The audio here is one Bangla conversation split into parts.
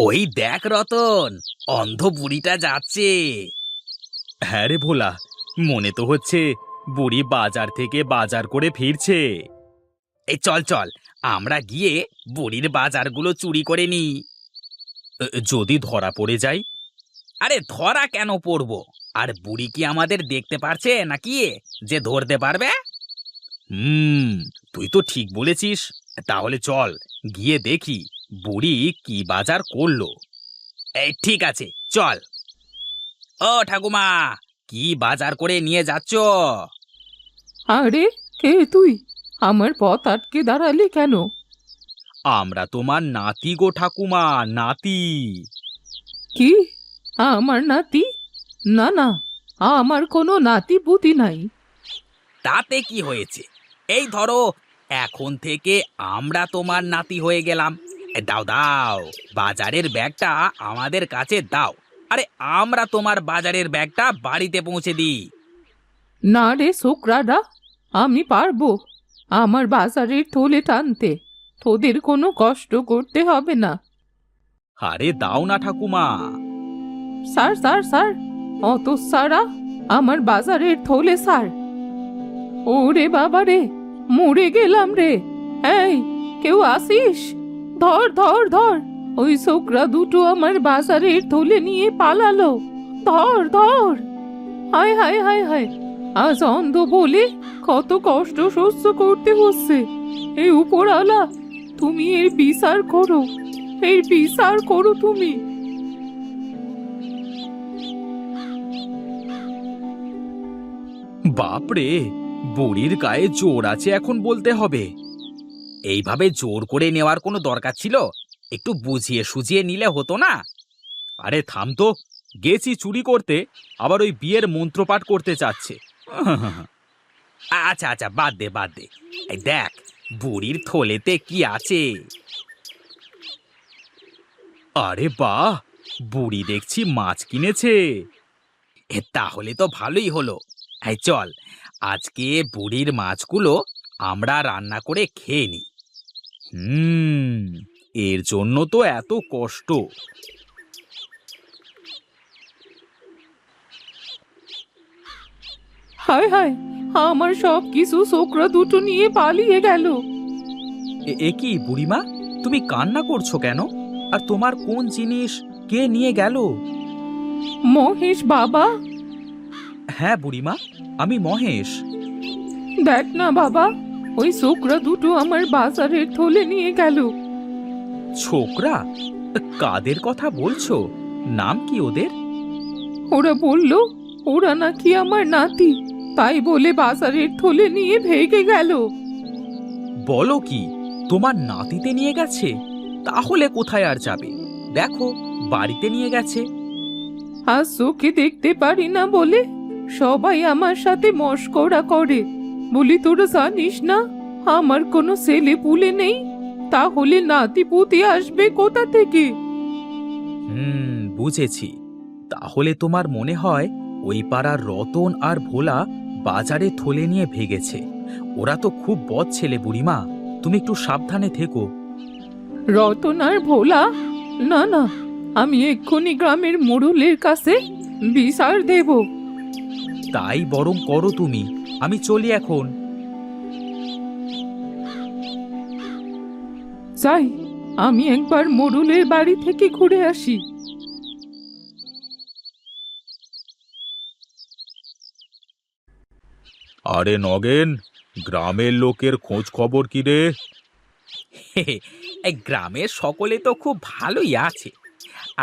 ওই দেখ রতন, অন্ধ বুড়িটা যাচ্ছে। হ্যাঁ রে ভোলা, মনে তো হচ্ছে বুড়ি বাজার থেকে বাজার করে ফিরছে। এই চল চল, আমরা গিয়ে বুড়ির বাজারগুলো চুরি করে নি। যদি ধরা পড়ে যাই? আরে ধরা কেন পড়বো? আর বুড়ি কি আমাদের দেখতে পারছে নাকি যে ধরতে পারবে? হুম, তুই তো ঠিক বলেছিস। তাহলে চল গিয়ে দেখি বুড়ি কি বাজার করলো। এই ঠিক আছে, চল। ও ঠাকুমা, কি বাজার করে নিয়ে যাচ্ছ? আরে, কে তুই? আমার পথ আটকে দাঁড়ালি কেন? আমরা তোমার নাতি গো ঠাকুমা, নাতি। কি? আমার নাতি? না না, আমার কোনো নাতি পুতি নাই। তাতে কি হয়েছে? এই ধরো, এখন থেকে আমরা তোমার নাতি হয়ে গেলাম। দাও দাও, বাজারের ব্যাগটা আমাদের কাছে দাও। আরে আমরা তোমার বাজারের ব্যাগটা বাড়িতে পৌঁছে দিই। না রে ছোকরারা, আমি পারবো আমার বাজারের থলে টানতে। তোদের কোনো কষ্ট করতে হবে না। আরে দাও না ঠাকুমা। স্যার স্যার স্যার, অত সারা আমার বাজারের থলে স্যার। ওরে বাবা রে, মরে গেলাম রে। এই, কেউ আসিস? ধর ধর ধর, ওই ছোকরা দুটো আমার বাজারের থলে নিয়ে পালালো। ধর ধর। হায় হায় হায় হায়, আজ অন্ধ বলে কত কষ্ট সহ্য করতে হচ্ছে। এই উপরওয়ালা, তুমি এর বিচার করো, এর বিচার করো তুমি। বাপরে, বুড়ির গায়ে জোর আছে এখন বলতে হবে। এইভাবে জোর করে নেওয়ার কোনো দরকার ছিল? একটু বুঝিয়ে সুঝিয়ে নিলে হতো না? আরে থাম তো, গেছি চুরি করতে, আবার ওই বিয়ের মন্ত্রপাঠ করতে চাচ্ছে। আচ্ছা আচ্ছা, বাদ দে বাদ দে। এই দেখ, বুড়ির থলেতে কি আছে। আরে বাহ, বুড়ি দেখছি মাছ কিনেছে। তাহলে তো ভালোই হলো। এই চল, আজকে বুড়ির মাছগুলো আমরা রান্না করে খেয়ে নিই। হুম, এর জন্য তো এত কষ্ট। হায় হায়, আমার সব কিছু ছোকরা দুটো নিয়ে পালিয়ে গেল। এ কি বুড়িমা, তুমি কান্না করছো কেন? আর তোমার কোন জিনিস কে নিয়ে গেল? মহেশ বাবা। হ্যাঁ বুড়িমা, আমি মহেশ। দেখ না বাবা, ওই ছোকরা দুটো আমার বাজারের থলে নিয়ে গেল। ছোকরা? কাদের কথা বলছো? নাম কি ওদের? ওরা বলল ওরা নাকি আমার নাতি, তাই বলে বাজারের থলে নিয়ে ভেগে গেল। বলো কি, তোমার নাতিতে নিয়ে গেছে? তাহলে কোথায় আর যাবে? দেখো, বাড়িতে নিয়ে গেছে। আজ চোখে দেখতে পারি না বলে সবাই আমার সাথে মশকরা করে। বলি, তোরা জানিস না আমার কোনো ছেলে পুলে নেই, তাহলে নাতি পুতি আসবে কোথা থেকে? বুঝেছি। তাহলে তোমার মনে হয় ওই পাড়ার রতন আর ভোলা বাজারে থলে নিয়ে ভেগেছে। ওরা তো খুব বদ ছেলে বুড়িমা, তুমি একটু সাবধানে থেকো। রতন আর ভোলা? না না, আমি এক্ষুনি গ্রামের মোড়লের কাছে বিচার দেব। তাই বরং করো তুমি, আমি চলি এখন। যাই, আমি একবার মোড়লের বাড়ি থেকে ঘুরে আসি। আরে নগেন, গ্রামের লোকের খোঁজ খবর কি রে? এই গ্রামের সকলে তো খুব ভালোই আছে।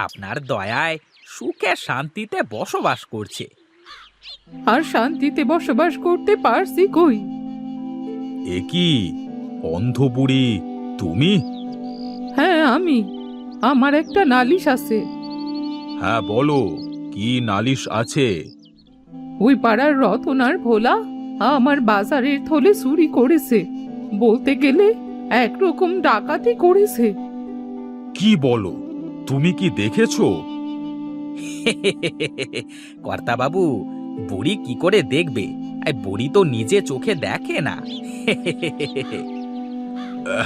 আপনার দয়ায় সুখে শান্তিতে বসবাস করছে। আর শান্তিতে বসবাস করতে পারছি কই? এ কি, অন্ধ বুড়ি তুমি? হ্যাঁ আমি। আমার একটা নালিশ আছে। হ্যাঁ বলো, কি নালিশ আছে? ওই পাড়ার রতন আর ভোলা আমার বাজারের থলে চুরি করেছে, বলতে গেলে একরকম ডাকাতি করেছে। কি বলো? তুমি কি দেখেছো? কর্তা বাবু, বুড়ি কি করে দেখবে? এই বুড়ি তো নিজে চোখে দেখে না।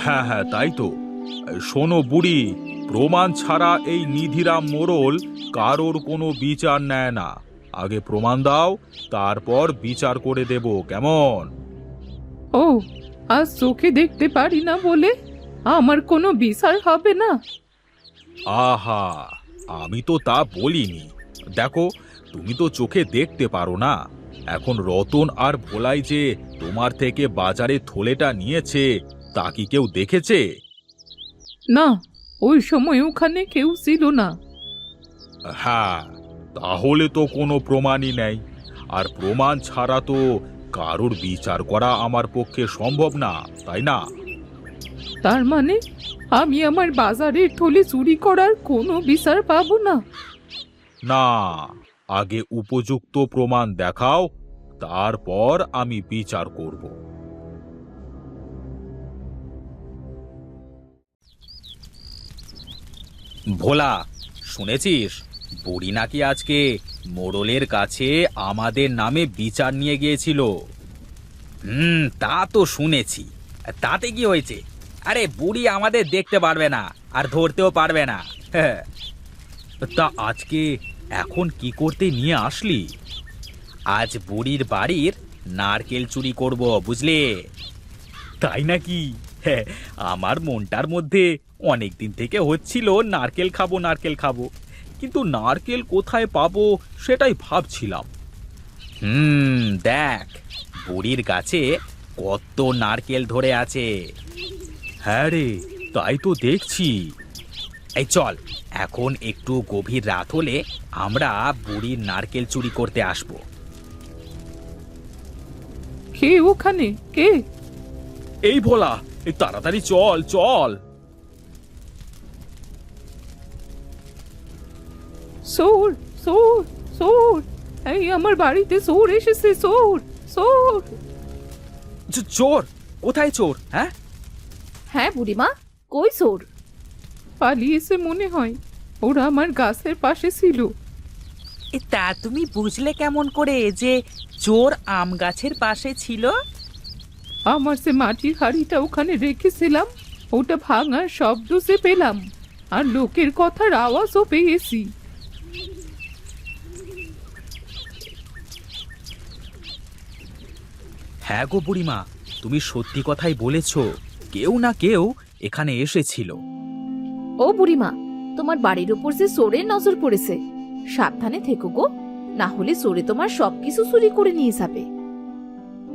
হ্যাঁ হ্যাঁ, তাই তো। শোনো বুড়ি, প্রমাণ ছাড়া এই নিধিরাম মোড়ল কারোর কোনো বিচার নেয় না। আগে প্রমাণ দাও, তারপর বিচার করে দেব, কেমন? ও, আজ চোখে দেখতে পারি না বলে আমার কোনো বিচার হবে না? আহা, আমি তো তা বলিনি। দেখো, তুমি তো চোখে দেখতে পারো না। এখন রতন আর ভোলাই যে তোমার থেকে বাজারে থলেটা নিয়েছে, তা কি কেউ দেখেছে? না, ওই সময় ওখানে কেউ ছিল না। হ্যাঁ, তাহলে তো কোনো প্রমাণই নেই। আর প্রমাণ ছাড়া তো কারোর বিচার করা আমার পক্ষে সম্ভব না, তাই না? তার মানে আমি আমার বাজারের থলে চুরি করার কোনো বিচার পাবো না? না, আগে উপযুক্ত প্রমাণ দেখাও, তারপর আমি বিচার করব। ভোলা, শুনেছিস বুড়ি নাকি আজকে মোড়লের কাছে আমাদের নামে বিচার নিয়ে গিয়েছিল? তা তো শুনেছি। তাতে কি হয়েছে? আরে বুড়ি আমাদের দেখতে পারবে না, আর ধরতেও পারবে না। হ্যাঁ, তা আজকে এখন কি করতে নিয়ে আসলি? আজ বুড়ির বাড়ির নারকেল চুরি করব, বুঝলে? তাই নাকি? হ্যাঁ, আমার মনটার মধ্যে অনেক দিন থেকে হচ্ছিল নারকেল খাবো নারকেল খাবো, কিন্তু নারকেল কোথায় পাবো সেটাই ভাবছিলাম। দেখ, বুড়ির গাছে কত নারকেল ধরে আছে। হ্যাঁ রে, তাই তো দেখছি। এই চল, এখন একটু গভীর রাত হলে আমরা বুড়ির নারকেল চুরি করতে আসবো। কে ওখানে, কে? এই ভোলা, এই তাড়াতাড়ি চল চল। চোর, চোর, চোর! এই আমার বাড়িতে চোর এসেছে, চোর, চোর! চোর? কোথায় চোর? হ্যাঁ, হ্যাঁ বুড়িমা, কই চোর? পালিয়েছে মনে হয়। ওরা আমার গাছের পাশে ছিল। তা তুমি বুঝলে কেমন করে যে চোর আম গাছের পাশে ছিল? আমার সে মাটির হাঁড়িটা ওখানে রেখেছিলাম, ওটা ভাঙার শব্দ সে পেলাম, আর লোকের কথার আওয়াজও পেয়েছি। হ্যাঁ গো বুড়িমা, তুমি সত্যি কথাই বলেছ। কেউ না কেউ এখানে এসেছিল। ও বুড়িমা, তোমার বাড়ির উপর যে চোরের নজর পড়েছে, সাবধানে থেকো গো, না হলে চোরে তোমার সবকিছু চুরি করে নিয়ে যাবে।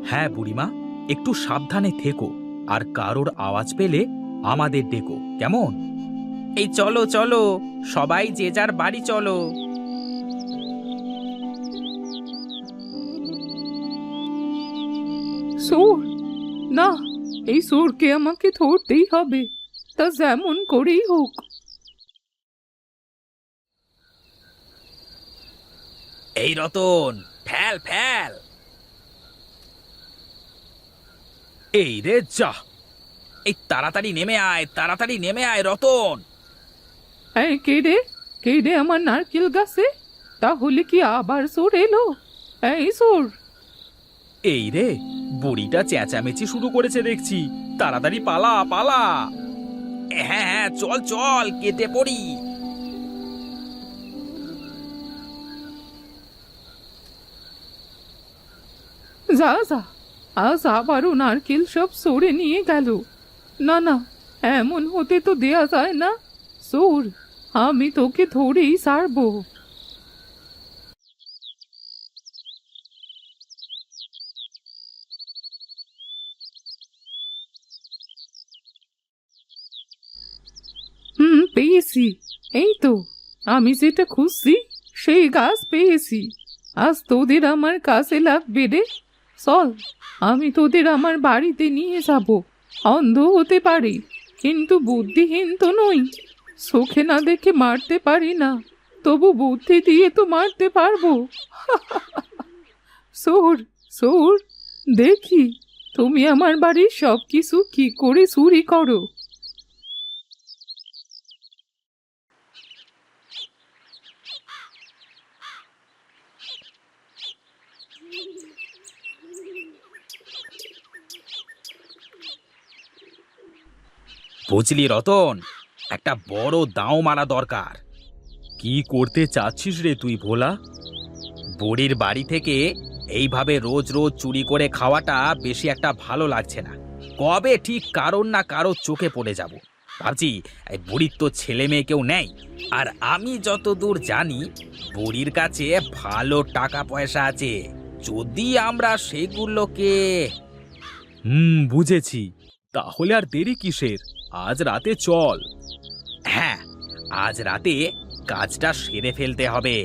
হ্যাঁ বুড়িমা, একটু সাবধানে থেকো, আর কারোর আওয়াজ পেলে আমাদের ডেকো, কেমন? এই চলো চলো, সবাই যে যার বাড়ি চলো। চোর? না, এই চোরকে আমাকে ধরতেই হবে, তা যেমন করেই হোক। এই রতন, ফেল ফেল। এই রে যা, এই তাড়াতাড়ি নেমে আয়, তাড়াতাড়ি নেমে আয় রতন। এই কে রে, কে রে আমার নারকেল গাছে? তাহলে কি আবার চোর এলো? এই চোর! এই রে, বুড়িটা চেঁচামেচি শুরু করেছে দেখছি, তাড়াতাড়ি পালা পালা। হ্যাঁ হ্যাঁ, চল চল, কেটে পড়ি। যা যা, আজ আবারও নারকেল সব সরে নিয়ে গেল। না না, এমন হতে তো দেয়া যায় না। চোর, আমি তোকে ধরেই ছাড়বো। পেয়েছি। এই তো, আমি যেটা খুঁজছি সেই গাছ পেয়েছি। আজ তোদের আমার কাছে লাগবে রে। চল, আমি তোদের আমার বাড়িতে নিয়ে যাব। অন্ধ হতে পারি, কিন্তু বুদ্ধিহীন তো নই। চোখে না দেখে মারতে পারি না, তবু বুদ্ধি দিয়ে তো মারতে পারবো। চোর, চোর, দেখি তুমি আমার বাড়ির সব কিছু কি করে চুরি করো। বুঝলি রতন, একটা বড় দাও মারা দরকার। কি করতে চাচ্ছিস রে তুই ভোলা? বুড়ির বাড়ি থেকে এইভাবে রোজ রোজ চুরি করে খাওয়াটা বেশি একটা ভালো লাগছে না। কবে ঠিক কারোর না কারোর চোখে পড়ে যাব। ভাবছি এই বুড়ির তো ছেলে মেয়ে কেউ নেই, আর আমি যতদূর জানি বুড়ির কাছে ভালো টাকা পয়সা আছে। যদি আমরা সেগুলোকে বুঝেছি। তাহলে আর দেরি কিসের? আজ রাতে চল। হ্যাঁ, আজ রাতে কাজটা সেরে ফেলতে হবে।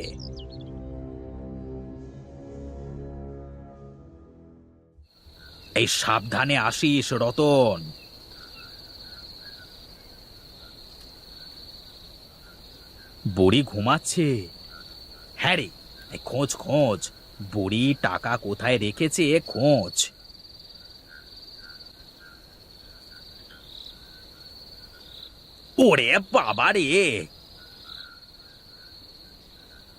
এই সাবধানে আসিস রতন। বুড়ি ঘুমাচ্ছে। হ্যাঁ রে, এই খোঁজ খোঁজ, বুড়ি টাকা কোথায় রেখেছে খোঁজ। ওরে বাবা রে,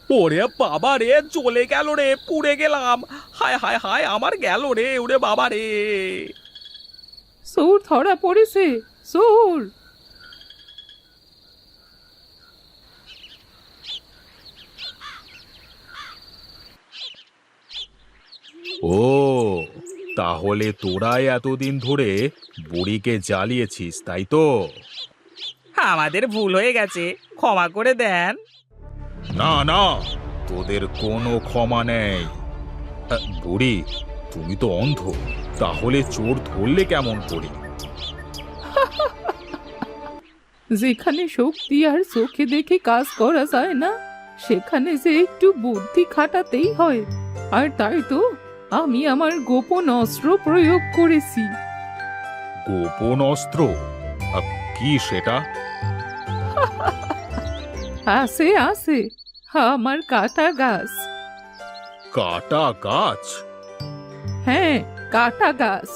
ওরে বাবা রে, চলে গেল রে, পুড়ে গেলাম। হায় হায় হায়, আমার গেল রে, ওরে বাবা রে। চোর ধরা পড়েছে, চোর। ও, তাহলে তোরাই এতদিন ধরে বুড়িকে জ্বালিয়েছিস, তাই তো? আমাদের ভুল হয়ে গেছে, ক্ষমা করে দেন। না না, তোদের কোনো ক্ষমা নেই। বুড়ি, তুমি তো অন্ধ, তাহলে চোর ধরলে কেমন করে? যেখানে শক্তি আর চোখে দেখে কাজ করা যায় না, সেখানে যে একটু বুদ্ধি খাটাতেই হয়। আর তাই তো আমি আমার গোপন অস্ত্র প্রয়োগ করেছি। গোপন অস্ত্র? কি সেটা? আছে আছে, আমার কাটা গাছ। কাটা গাছ? হ্যাঁ, কাটা গাছ।